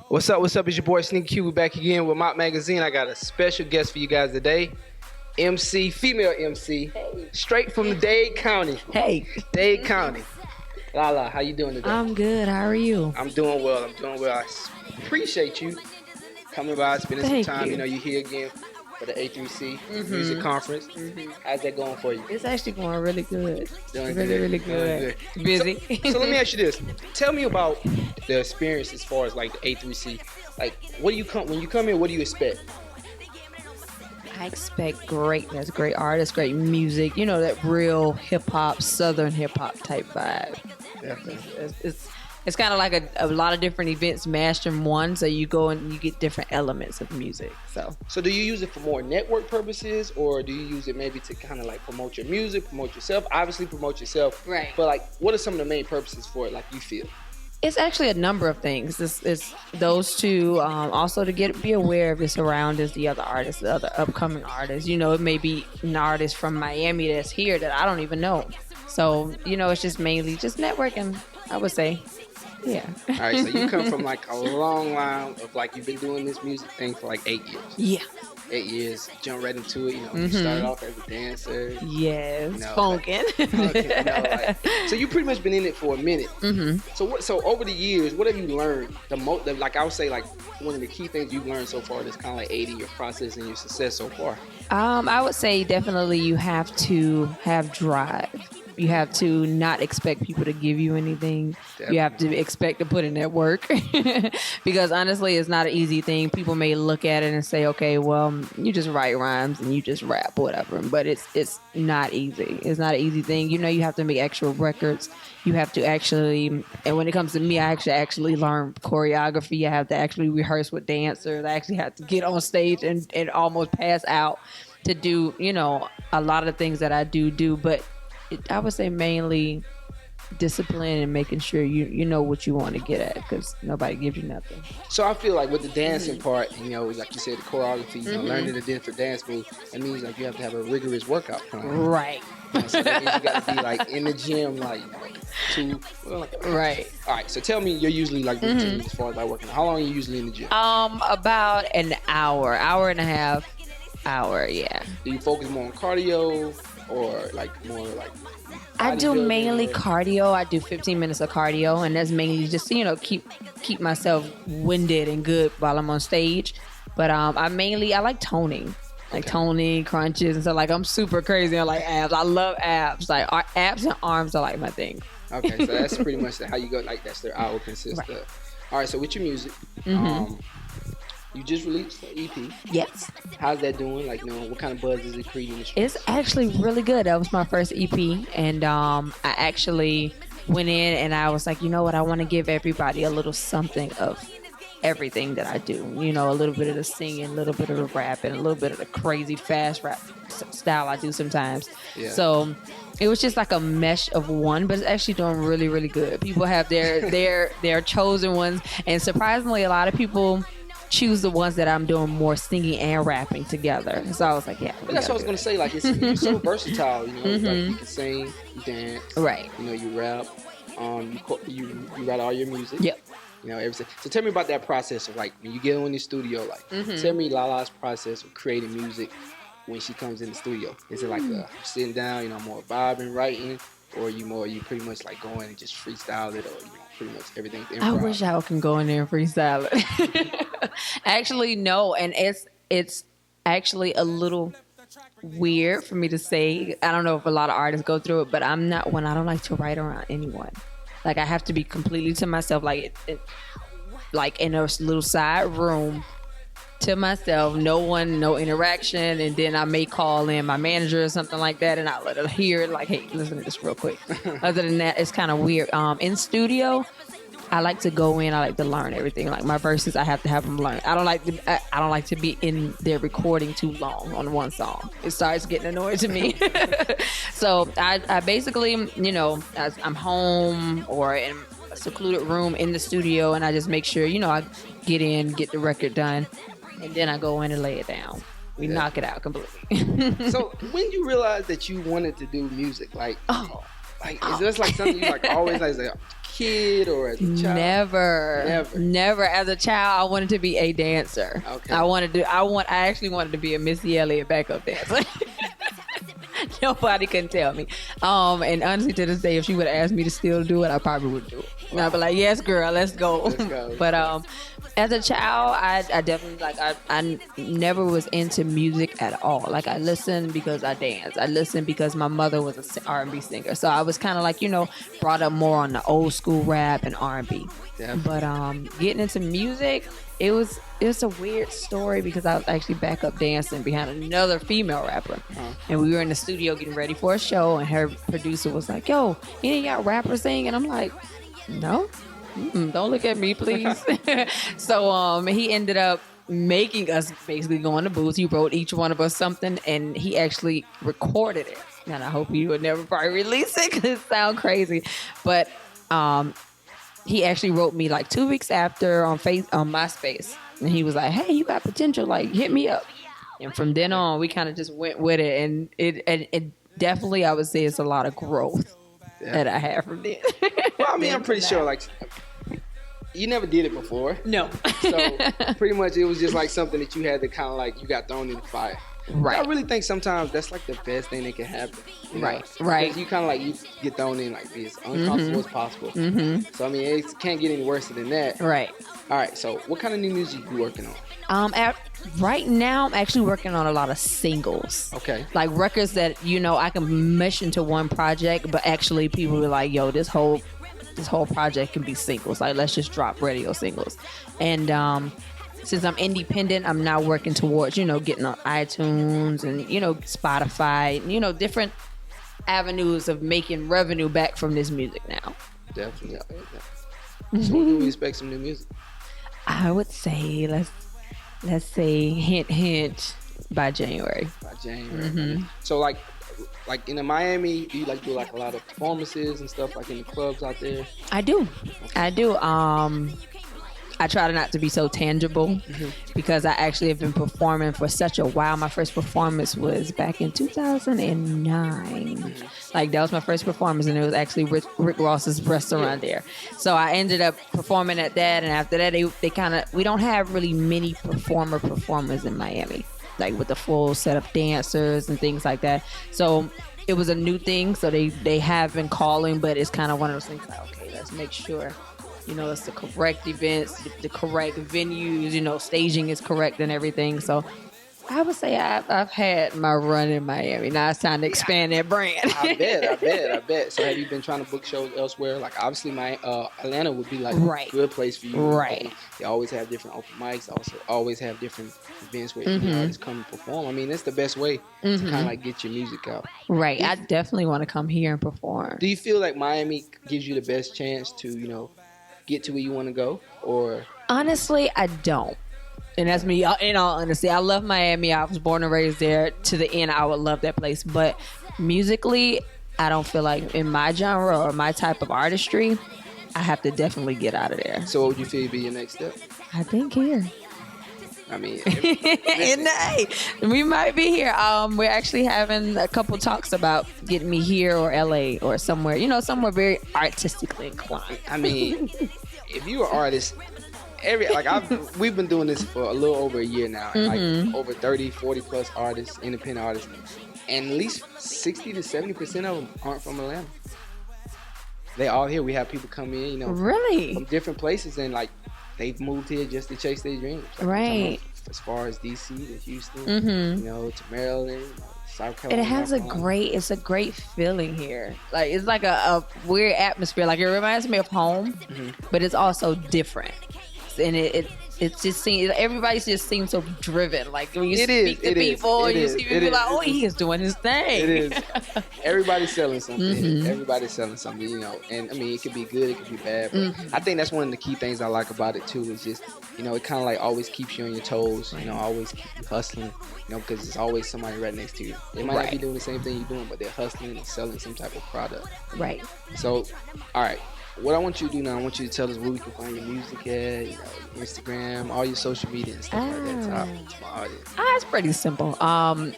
What's up? What's up? It's your boy Sneaky Q. We're back again with Mop Magazine. I got a special guest for you guys today. MC, female MC, straight from the Dade County. Hey. Dade County. Lala, how you doing today? I'm good. How are you? I'm doing well. I appreciate you coming by, spending Thank some time. you. You know, you're here again for the A3C Music Conference. How's that going for you? It's actually going really good. Doing Really Doing good. Busy. So let me ask you this. Tell me about the experience as far as like the A3C. Like, when you come here, what do you expect? I expect greatness, great artists, great music. You know, that real hip hop, Southern hip hop type vibe. Definitely. It's kind of like a lot of different events mashed in one. So you go and you get different elements of music. So do you use it for more network purposes, or do you use it maybe to kind of like promote your music, promote yourself? Obviously promote yourself. Right. But like, what are some of the main purposes for it, like you feel? It's actually a number of things. It's those two. Also to be aware of your surroundings, the other artists, the other upcoming artists. You know, it may be an artist from Miami that's here that I don't even know. So, you know, it's just mainly just networking, I would say. Yeah. All right, so you come from like a long line of like, you've been doing this music thing for like 8 years. Yeah. 8 years, jump right into it. You know, you started off as a dancer. Yes, you know, funkin'. So you pretty much been in it for a minute. So over the years, what have you learned? Like I would say, like one of the key things you've learned so far that's kind of like aiding your process and your success so far. I would say definitely you have to have drive. You have to not expect people to give you anything. Definitely. You have to expect to put in that work because honestly, it's not an easy thing. People may look at it and say, okay, well, you just write rhymes and you just rap, whatever. But it's not easy. It's not an easy thing. You know, you have to make actual records. You have to actually, and when it comes to me, I actually learn choreography. I have to actually rehearse with dancers. I actually have to get on stage and almost pass out to do, you know, a lot of the things that I do. But I would say mainly discipline and making sure you know what you want to get at, because nobody gives you nothing. So I feel like with the dancing part, you know, like you said, the choreography, you know, learning the different dance moves, that means like you have to have a rigorous workout plan. Right. You know, so that means you got to be like in the gym, like right. All right. So tell me, you're usually like routine as far as like working. How long are you usually in the gym? About an hour and a half. Yeah. Do you focus more on cardio or like more like? I do mainly cardio. I do 15 minutes of cardio, and that's mainly just to, you know, keep myself winded and good while I'm on stage. But I like toning. Like toning, crunches, and so like I'm super crazy on like abs. I love abs. Like abs and arms are like my thing. Okay, so that's pretty much how you go. Like that's their hour consist of. All right, so with your music, you just released an EP. Yes. How's that doing? Like, you know, what kind of buzz is it creating? It's actually really good. That was my first EP, and I actually went in and I was like, you know what? I want to give everybody a little something of everything that I do. You know, a little bit of the singing, a little bit of the rapping, a little bit of the crazy fast rap style I do sometimes. Yeah. So it was just like a mesh of one, but it's actually doing really, really good. People have their chosen ones, and surprisingly, a lot of people choose the ones that I'm doing more singing and rapping together. So I was like, yeah. But that's what I was gonna say. Like, you're so versatile. You know, like you can sing, you dance, right? You know, you rap, you write all your music. Yep. You know, everything. So tell me about that process of like when you get in the studio. Like, tell me Lala's process of creating music when she comes in the studio. Is it like sitting down, you know, more vibing, writing, or you pretty much like going and just freestyle it, or you know, pretty much everything's improv? I wish I can go in there and freestyle it. Actually, no, and it's actually a little weird for me to say. I don't know if a lot of artists go through it, but I'm not one. I don't like to write around anyone. Like, I have to be completely to myself, like in a little side room to myself, no one, no interaction, and then I may call in my manager or something like that, and I'll let her hear it, like, hey, listen to this real quick. Other than that, it's kind of weird. In studio, I like to go in, I like to learn everything. Like my verses, I have to have them learned. I don't like to be in there recording too long on one song. It starts getting annoying to me. So I basically, you know, I'm home or in a secluded room in the studio, and I just make sure, you know, I get in, get the record done, and then I go in and lay it down. We knock it out completely. So when you realized that you wanted to do music, like, is this like something you like always like kid or as a child? Never. As a child, I wanted to be a dancer. Okay. I actually wanted to be a Missy Elliott backup dancer. Nobody can tell me. And honestly, to this day, if she would have asked me to still do it, I probably would do it. Wow. And I'd be like, yes, girl, let's go. But as a child, I definitely I never was into music at all. Like I listened because I danced. I listened because my mother was an R&B singer. So I was kind of like, brought up more on the old school rap and R&B. But getting into music, it's a weird story because I was actually back up dancing behind another female rapper. And we were in the studio getting ready for a show, and her producer was like, yo, any of y'all rappers sing? And I'm like, no. Don't look at me, please. So he ended up making us basically go in the booth. He wrote each one of us something, and he actually recorded it. And I hope he would never probably release it because it sounds crazy. But he actually wrote me like 2 weeks after on MySpace. And he was like, hey, you got potential. Like, hit me up. And from then on, we kind of just went with it. And it definitely, I would say, it's a lot of growth that I had from then. Well, I mean, I'm pretty sure, like, you never did it before. No. So pretty much it was just like something that you had to kind of like, you got thrown in the fire. Right. I really think sometimes that's like the best thing that can happen. Right. Because you kind of like, you get thrown in like this, uncomfortable as possible. So I mean, it can't get any worse than that. Right. All right. So what kind of new music you working on? Right now, I'm actually working on a lot of singles. Okay. Like records that, I can mesh into one project, but actually people were like, yo, this whole project can be singles. Like, let's just drop radio singles. And since I'm independent, I'm now working towards, getting on iTunes and, Spotify, different avenues of making revenue back from this music now. Definitely. So when do we expect some new music? I would say, let's say, hint, by January. By January. So like in Miami, do you like do like a lot of performances and stuff like in the clubs out there? I do. I try not to be so tangible because I actually have been performing for such a while. My first performance was back in 2009. Like that was my first performance, and it was actually Rick Ross's restaurant there. So I ended up performing at that, and after that, we don't have really many performers in Miami, like with the full set of dancers and things like that. So it was a new thing. So they have been calling, but it's kind of one of those things like, okay, let's make sure. It's the correct events, the correct venues, staging is correct and everything. So I would say I've had my run in Miami. Now it's time to expand that brand. I bet. So have you been trying to book shows elsewhere? Like obviously Atlanta would be like a good place for you. Right. They always have different open mics. Also always have different events where artists come and perform. I mean, that's the best way to kind of like get your music out. Right. I definitely want to come here and perform. Do you feel like Miami gives you the best chance to, get to where you want to go? Or honestly, I don't. And that's me. In all honesty, I love Miami. I was born and raised there. To the end, I would love that place. But musically, I don't feel like in my genre or my type of artistry, I have to definitely get out of there. So what would you feel would be your next step? I think here. I mean, we might be here. We're actually having a couple talks about getting me here or LA or somewhere, somewhere very artistically inclined. I mean, if you are an artist, we've been doing this for a little over a year now, and like over 30, 40 plus artists, independent artists, and at least 60 to 70% of them aren't from Atlanta. They all here. We have people come in, really from different places, and like they've moved here just to chase their dreams. Like, right. As far as DC to Houston, to Maryland, South Carolina. It's a great feeling here. Like it's like a weird atmosphere. Like it reminds me of home, but it's also different. And it just seems everybody just seems so driven. Like when you speak to people, and you see people like, oh, he is doing his thing. It is. Everybody's selling something. Everybody's selling something. And I mean, it could be good, it could be bad. But I think that's one of the key things I like about it too. Is just it kind of like always keeps you on your toes. Always keep you hustling. Because there's always somebody right next to you. They might not be doing the same thing you're doing, but they're hustling and selling some type of product. Right. So, all right. what I want you to do now, I want you to tell us where we can find your music at, Instagram, all your social media and stuff like that. To my audience. It's pretty simple.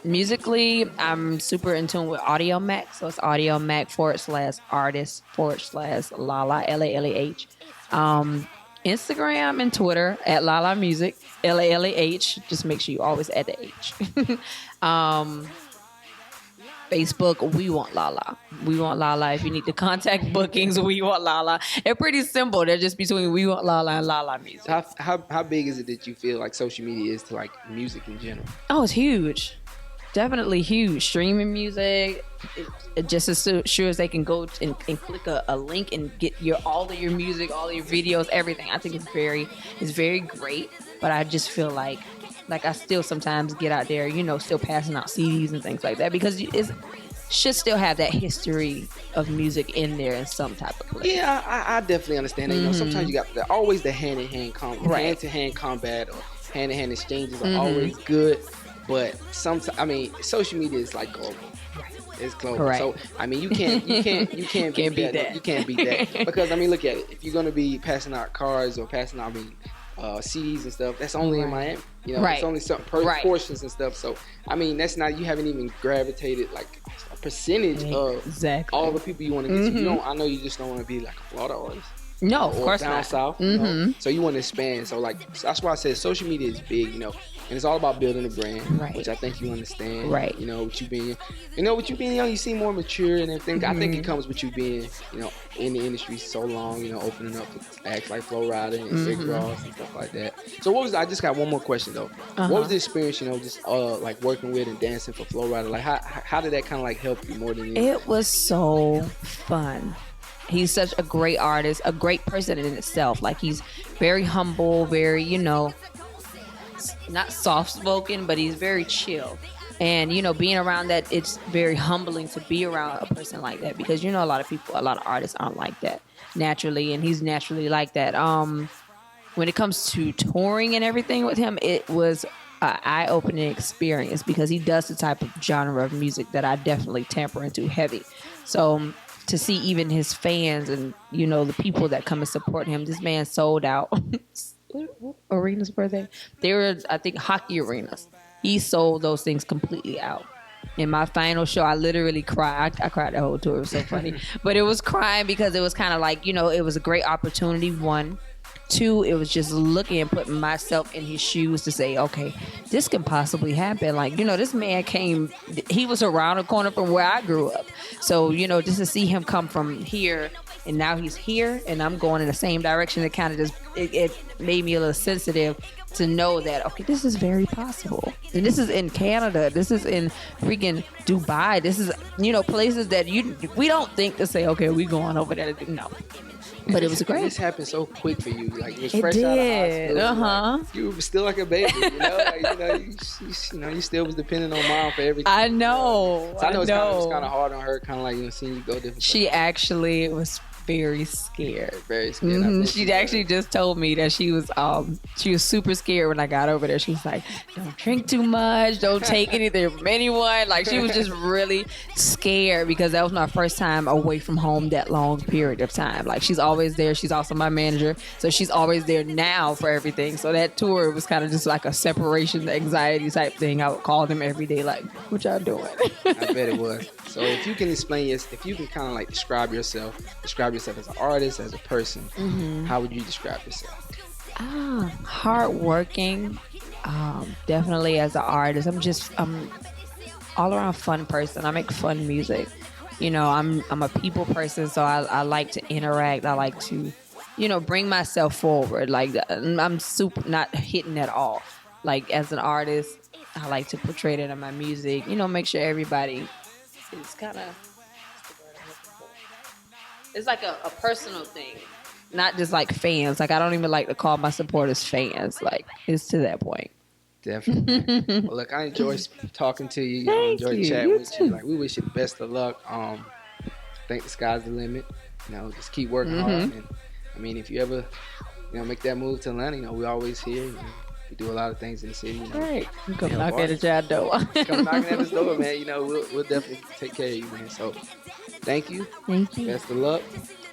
Musically, I'm super in tune with Audio Mac, so it's Audio Mac /artist /Lala LALEH. Instagram and Twitter at Lala Music LALEH. Just make sure you always add the H. Facebook, We Want Lala. We Want Lala. If you need to contact bookings, We Want Lala. They're pretty simple. They're just between We Want Lala and Lala Music. How big is it that you feel like social media is to like music in general? Oh, it's huge. Definitely huge. Streaming music, it just as sure as they can go and click a link and get all of your music, all of your videos, everything. I think it's very great. But I just feel like I still sometimes get out there, still passing out CDs and things like that because it should still have that history of music in there in some type of place. Yeah, I definitely understand that. Sometimes you got always the hand-to-hand combat or hand-to-hand exchanges are always good, but sometimes social media is like global. It's global. Right. So you can't beat that. You can't beat that because look at it. If you're gonna be passing out cards or passing out CDs and stuff, that's only in Miami. It's only some portions and stuff. So that's not, you haven't even gravitated like a percentage of all the people you want to get to. I know you just don't want to be like a Florida artist. No, of course down not. south. So you want to expand. So that's why I said social media is big. And it's all about building a brand, which I think you understand. Right. With you being young, you seem more mature and everything. I think it comes with you being, in the industry so long, opening up with acts like Flo-Rida and Rick Ross and stuff like that. So I just got one more question though. What was the experience, just like working with and dancing for Flo-Rida? Like how did that kind of like help you more than anything? It was so fun. He's such a great artist, a great person in itself. Like he's very humble, very, not soft-spoken, but he's very chill. And, being around that, it's very humbling to be around a person like that because, a lot of artists aren't like that naturally, and he's naturally like that. When it comes to touring and everything with him, it was an eye-opening experience because he does the type of genre of music that I definitely tamper into heavy. So to see even his fans and, the people that come and support him, this man sold out. What arenas were they? They were, I think, hockey arenas. He sold those things completely out. In my final show, I literally cried. I cried the whole tour. It was so funny. But it was crying because it was kind of like, it was a great opportunity, one. Two, it was just looking and putting myself in his shoes to say, okay, this can possibly happen. Like, this man he was around the corner from where I grew up. So, just to see him come from here and now he's here and I'm going in the same direction, it kind of just, it made me a little sensitive to know that, okay, this is very possible. And this is in Canada. This is in freaking Dubai. This is, places that we don't think to say, okay, we going over there. No. But it was great. This happened so quick for you. Like you was fresh out of hospital. Like, you were still like a baby. You still was depending on mom for everything. I know. So I know it was kind of hard on her, kind of like seeing you go different. She actually was very scared. Very scared. She actually just told me that she was super scared when I got over there. She was like, don't drink too much, don't take anything from anyone. Like she was just really scared because that was my first time away from home that long period of time. Like she's always there. She's also my manager, so she's always there now for everything. So that tour was kind of just like a separation anxiety type thing. I would call them every day like, what y'all doing? I bet it was. So if you can if you can kind of like describe yourself as an artist, as a person, how would you describe yourself? Hardworking, definitely as an artist. I'm all around fun person. I make fun music. I'm a people person, so I like to interact. I like to, bring myself forward. Like I'm super not hitting at all. Like as an artist, I like to portray that in my music. Make sure everybody is kind of. It's like a personal thing, not just like fans. Like I don't even like to call my supporters fans. Like it's to that point. Definitely. Well, look, I enjoy talking to you. I enjoy chatting with you. Like we wish you the best of luck. I think the sky's the limit. Just keep working hard. And if you ever, make that move to Atlanta, we're always here. We do a lot of things in the city. Right. You come knock at your door. Come knocking at this door, man. We'll definitely take care of you, man. So thank you. Thank you. Best of luck.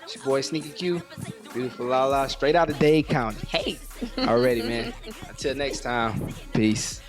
It's your boy Sneaky Q, beautiful Lala, straight out of Dade County. Hey. Already, man. Until next time, peace.